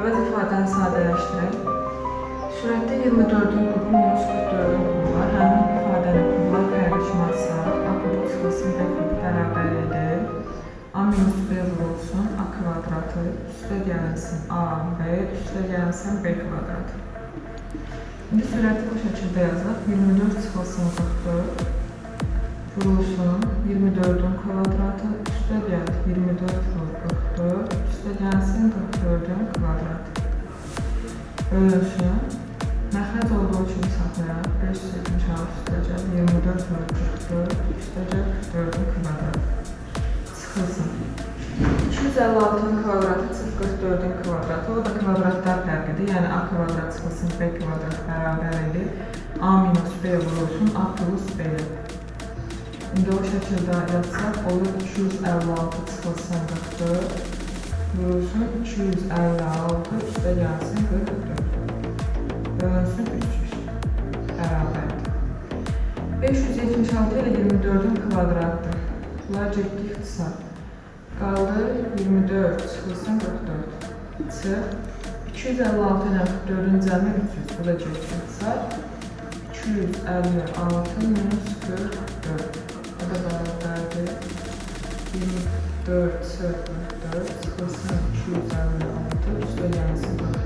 Evet, ifadəni sadələşdirək. Surətdə 24-ün kubu minus 44-ün kubu var. Həmin ifadənin kublar paylaşmazsa, A kubu çıxılsın, B kubu bərabər edir. A minus B vurulsun, A kvadratı, üstə gəlinsin A, B, üstə gəlinsin B kvadratı. İndi surəti bu şəkildə yazaq. 24 çıxılsın 44, vurulsun 24'ün kvadratı, üstə gəlir 24 vur 44, üstə gəlsin 44'ün kvadratı. Bölünsün. Məxrəc olduğu kimi saxlayaq. 576 üstə gəlir 24 vur 44, üstə gəlir 44'ün kvadratı. Çıxılsın. 256'ın kvadratı çıx 44'ün kvadratı. O da kvadratlar fərqidir. Yəni A kvadrat çıxılsın, B kvadrat bərabər edir. A minus B vurulsun, A plus B. İndi o şəkildə yazsaq, olur 256 çıxılsın 44, vurulsun 256, üstə gəlsin 44. Bölünsün 300, bərabərdir. 576 ilə 24'ün kvadratdır. Bunlar ciddi ixtisar. Qaldı 24 çıxılsın 44. Çıx. 256 ilə 44'ün cəmi 300. Bu da ciddi ixtisar. 256 minus 44. O da bərabərdir. 24 çıxılsın 4 çıxılsın 256 üstə gəlsin 44.